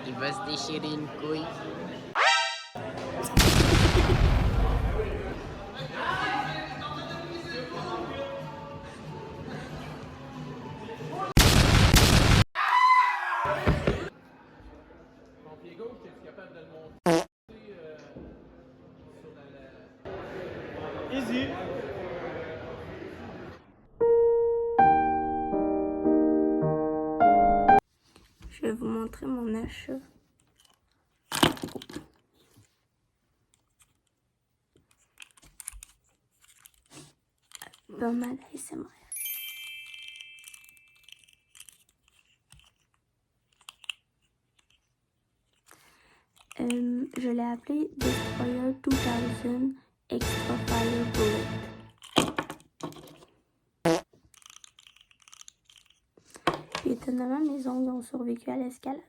Il va se déchirer une couille. Mon pied gauche, es-tu capable de le monter sur la... Easy! Je vais vous montrer mon achat. Dans ma ASMR. Je l'ai appelé Destroyer 2000 Extra Fire Bullet. Puis étonnamment, mes ongles ont survécu à l'escalade.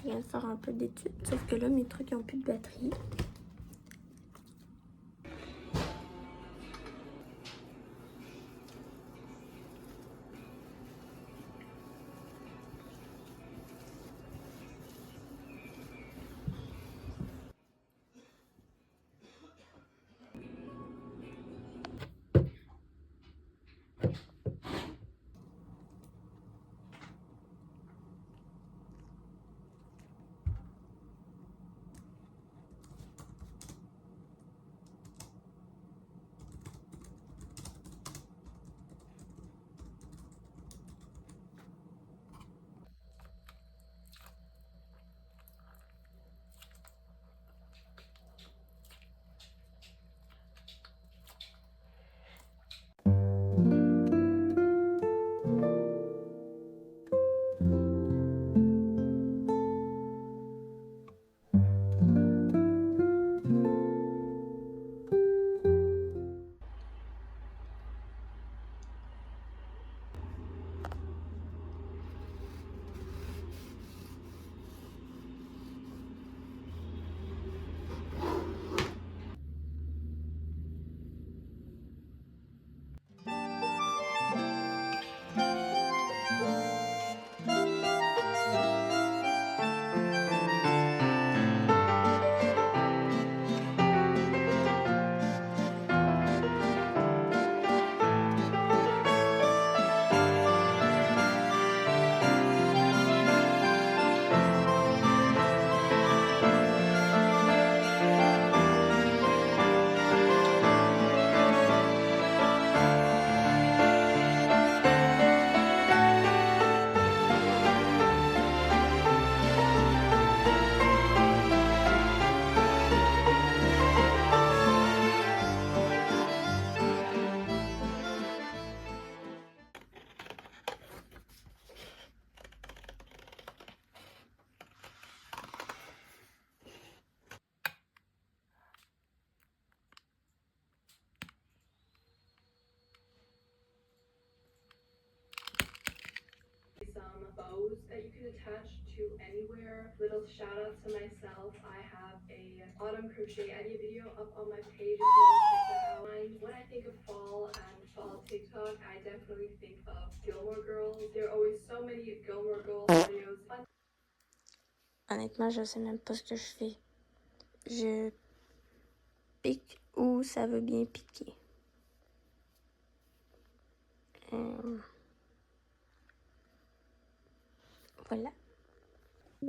Je viens de faire un peu d'études, sauf que là, mes trucs n'ont plus de batterie. bows that you can attach to anywhere. Little shout out to myself. I have a autumn crochet idea video up on my page if you want to check that out. When I think of fall and fall TikTok, I definitely think of Gilmore Girls. There are always so many Gilmore Girls videos. Honnêtement, je sais même pas ce que je fais. Je pique où ça veut bien piquer. Voilà. Je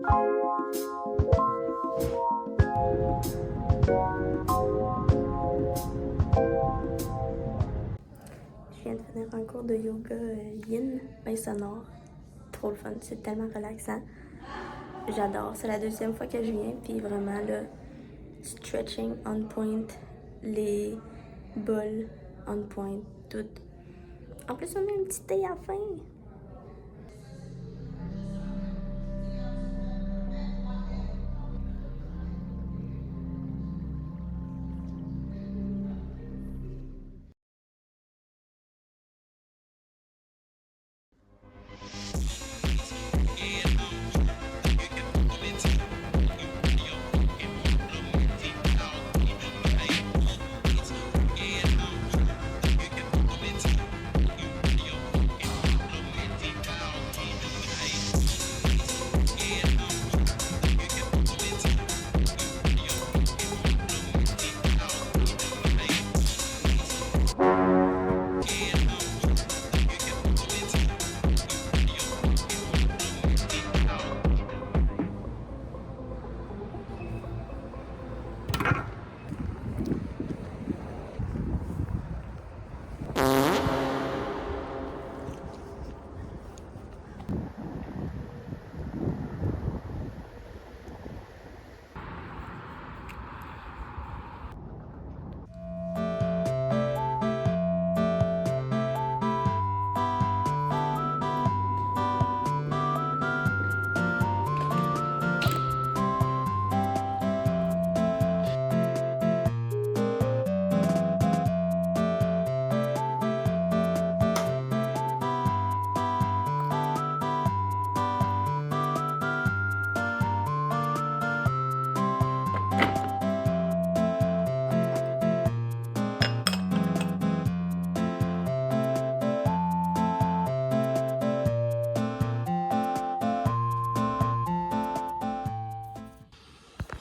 viens de finir un cours de yoga yin, main sonore. Trop le fun, c'est tellement relaxant. J'adore, c'est la deuxième fois que je viens, puis vraiment le stretching on point, les bols on point, tout. En plus, on a un petit thé à la fin.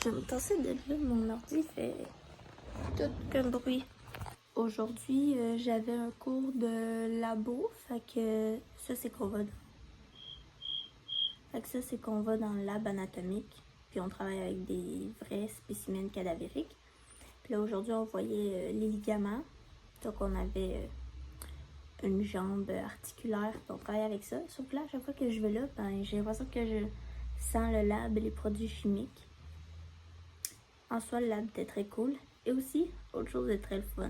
Je me tassais de là, mon ordi fait tout comme bruit. Aujourd'hui, j'avais un cours de labo, fait que ça c'est qu'on va dans le lab anatomique, puis on travaille avec des vrais spécimens cadavériques. Puis là aujourd'hui on voyait les ligaments, donc on avait une jambe articulaire, puis on travaille avec ça. Sauf que là, à chaque fois que je vais là, ben, j'ai l'impression que je sens le lab et les produits chimiques. En soi, le lab était très cool. Et aussi, autre chose de très fun,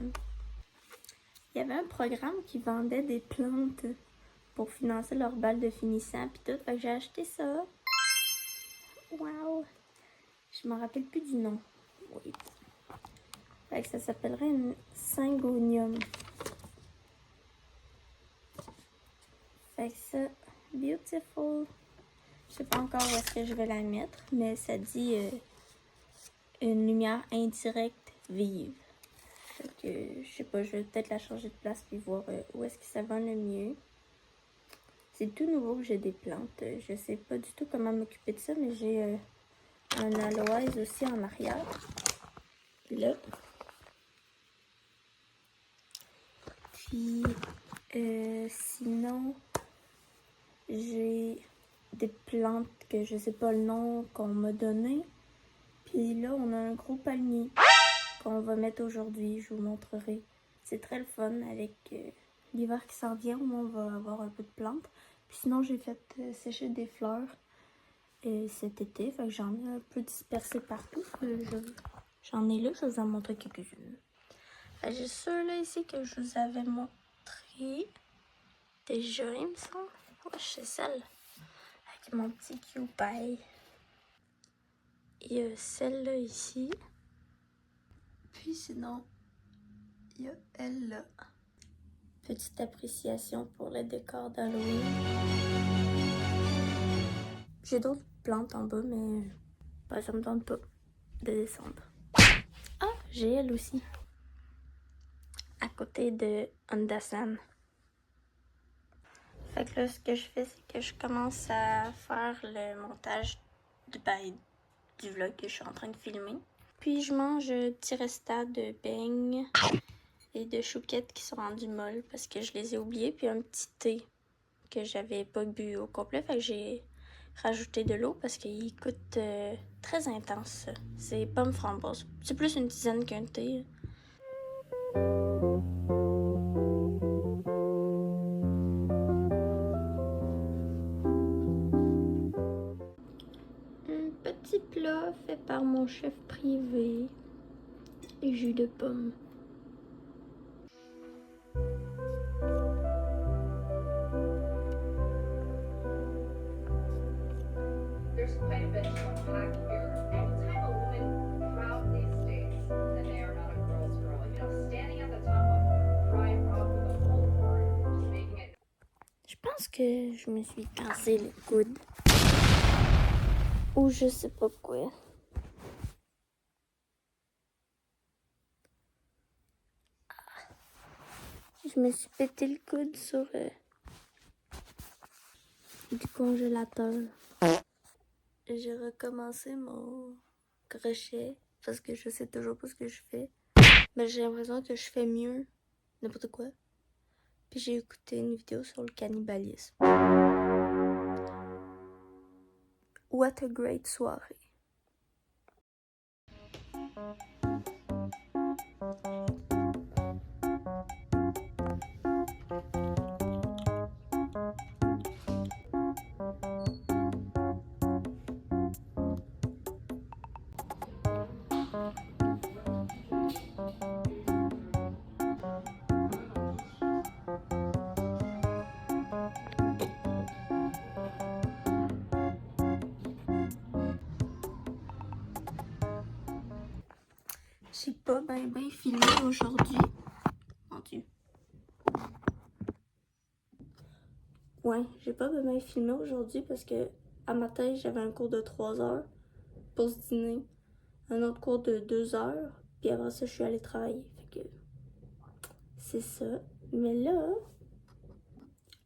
il y avait un programme qui vendait des plantes pour financer leur balle de finissant puis tout. Fait que j'ai acheté ça. Waouh! Je m'en rappelle plus du nom. Oui. Fait que ça s'appellerait une syngonium. Fait que ça, beautiful. Je sais pas encore où est-ce que je vais la mettre, mais ça dit une lumière indirecte vive. Fait que, je sais pas, je vais peut-être la changer de place puis voir où est-ce que ça va le mieux. C'est tout nouveau que j'ai des plantes. Je sais pas du tout comment m'occuper de ça, mais j'ai un aloès aussi en arrière. Là. Puis, sinon, j'ai des plantes que je sais pas le nom qu'on m'a donné. Puis là, on a un gros palmier qu'on va mettre aujourd'hui. Je vous montrerai. C'est très le fun avec l'hiver qui s'en vient où on va avoir un peu de plantes. Puis sinon, j'ai fait sécher des fleurs cet été. Fait que j'en ai un peu dispersé partout. J'en ai là, je vais vous en montrer quelques-unes. J'ai ceux-là ici que je vous avais montré déjà, il me semble. Ouais, c'est celle avec mon petit Kewpie. Il y a celle-là ici. Puis sinon, il y a elle-là. Petite appréciation pour le décor d'Halloween. J'ai d'autres plantes en bas, mais bah, ça me tente pas de descendre. Ah, j'ai elle aussi. À côté de Honda-san. Fait que là, ce que je fais, c'est que je commence à faire le montage du vlog que je suis en train de filmer. Puis je mange un petit restant de beignes et de chouquettes qui sont rendus molles parce que je les ai oubliés. Puis un petit thé que j'avais pas bu au complet. Fait que j'ai rajouté de l'eau parce qu'il coûte très intense. C'est pomme framboise. C'est plus une tisane qu'un thé. Un petit plat fait par mon chef privé. Et jus de pomme. There's quite a bit to unpack here. Anytime a woman proudly states that they are not a girl's girl, you know, standing at the top of Pride Rock with a bullhorn, just making it. Je pense que je me suis cassé le coude. Ou je sais pas quoi. Je me suis pété le coude sur du congélateur. J'ai recommencé mon crochet parce que je sais toujours pas ce que je fais. Mais j'ai l'impression que je fais mieux. N'importe quoi. Puis j'ai écouté une vidéo sur le cannibalisme. What a great soirée. J'ai pas bien filmé aujourd'hui. Mon Dieu. Ouais, j'ai pas bien filmé aujourd'hui parce que à matin, j'avais un cours de 3 heures pour ce dîner. Un autre cours de 2 heures. Puis après ça, je suis allée travailler. Fait que c'est ça. Mais là,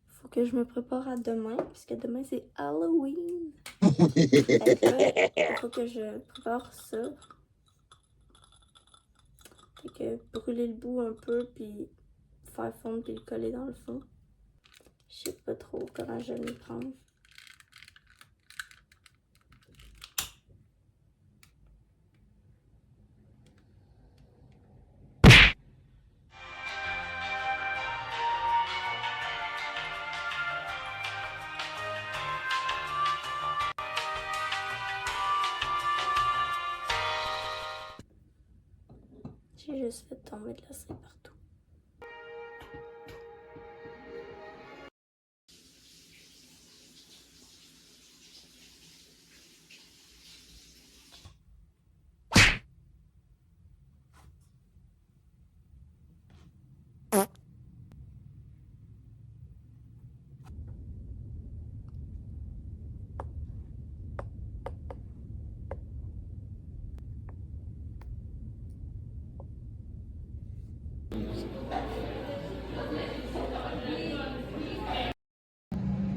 faut que je me prépare à demain. Parce que demain, c'est Halloween. Fait que là, il faut que je prépare ça. Fait que brûler le bout un peu, puis faire fondre, puis le coller dans le fond. Je sais pas trop comment je vais m'y prendre. J'ai juste fait tomber de la cire partout.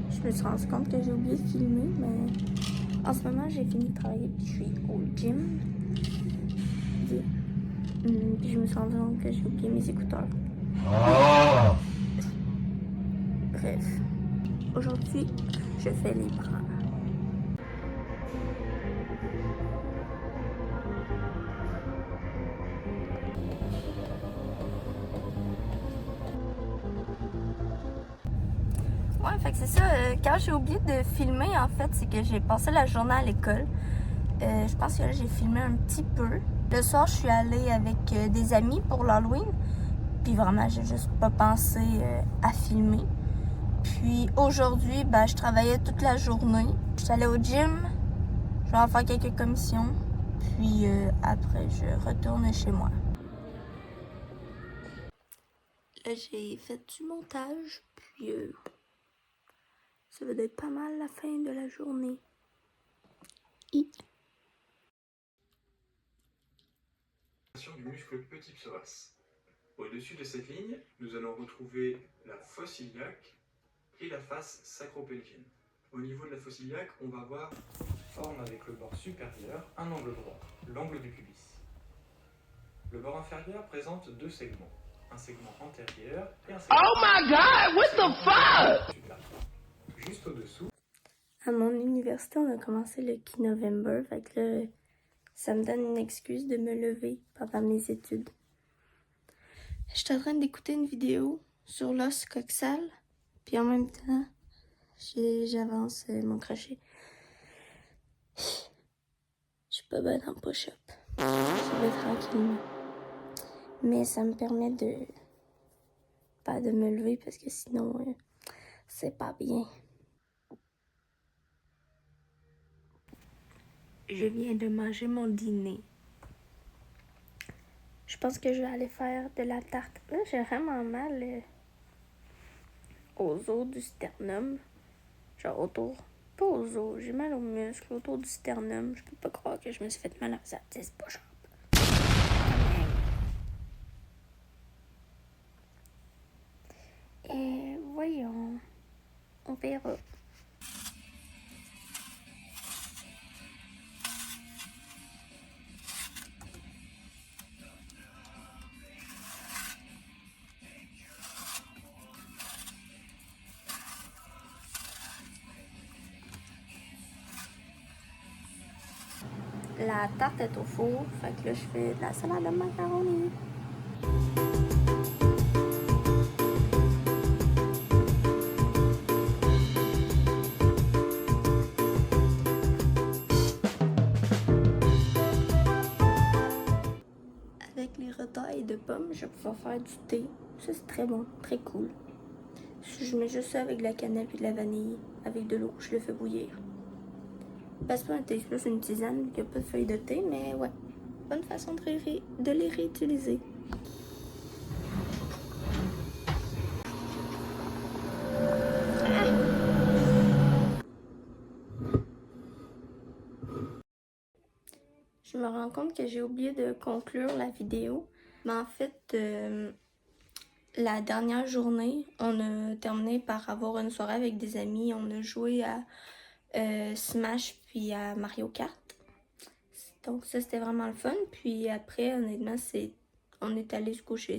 Je me suis rendu compte que j'ai oublié de filmer, mais en ce moment, j'ai fini de travailler puis je suis au gym. Puis je me suis rendu compte que j'ai oublié mes écouteurs. Bref, aujourd'hui, je fais les bras. Ouais, fait que c'est ça. Quand j'ai oublié de filmer, en fait, c'est que j'ai passé la journée à l'école. Je pense que là, j'ai filmé un petit peu. Le soir, je suis allée avec des amis pour l'Halloween. Puis vraiment, j'ai juste pas pensé à filmer. Puis aujourd'hui, ben, je travaillais toute la journée. Je suis allée au gym. Je vais en faire quelques commissions. Puis après, je retourne chez moi. Là, j'ai fait du montage. Puis ça va être pas mal la fin de la journée. Du muscle petit psoas. Au-dessus de cette ligne, nous allons retrouver la fosse iliaque et la face sacro-pelvienne. Au niveau de la fosse iliaque, on va voir forme avec le bord supérieur, un angle droit, l'angle du pubis. Le bord inférieur présente deux segments, un segment antérieur et un segment... Oh my god, what the fuck! Juste au-dessous. À mon université, on a commencé le Key November, fait que là, ça me donne une excuse de me lever pendant mes études. Je suis en train d'écouter une vidéo sur l'os coxal, puis en même temps, j'avance mon crochet. Je suis pas bonne en push-up. Je vais tranquillement. Mais ça me permet de me lever parce que sinon, c'est pas bien. Je viens de manger mon dîner. Je pense que je vais aller faire de la tarte. Là, j'ai vraiment mal aux os du sternum. Genre autour. Pas aux os, j'ai mal aux muscles, autour du sternum. Je peux pas croire que je me suis fait mal à ça. C'est pas sharp. Et voyons. On verra. La tarte est au four, fait que là je fais de la salade de macaroni. Avec les retailles de pommes, je vais pouvoir faire du thé. Ça c'est très bon, très cool. Je mets juste ça avec de la cannelle et de la vanille, avec de l'eau, je le fais bouillir. Ben, c'est pas un thé, c'est plus une tisane, il n'y a pas de feuilles de thé, mais ouais. Bonne façon de les réutiliser. Je me rends compte que j'ai oublié de conclure la vidéo. Mais en fait, la dernière journée, on a terminé par avoir une soirée avec des amis. On a joué à Smash puis à Mario Kart. Donc ça, c'était vraiment le fun. Puis après, honnêtement, on est allé se coucher.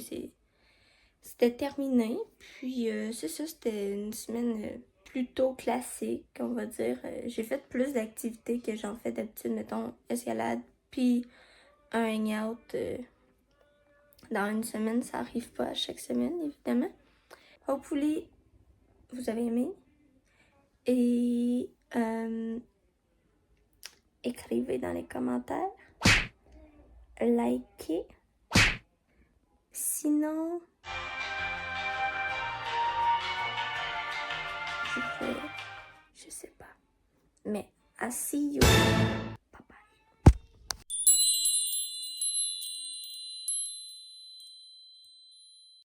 C'était terminé. Puis c'est ça, c'était une semaine plutôt classique, on va dire. J'ai fait plus d'activités que j'en fais d'habitude, mettons, escalade, puis un hangout dans une semaine. Ça arrive pas à chaque semaine, évidemment. Hopefully, vous avez aimé. Et écrivez dans les commentaires. Likez. Sinon, je sais pas. Mais, I see you.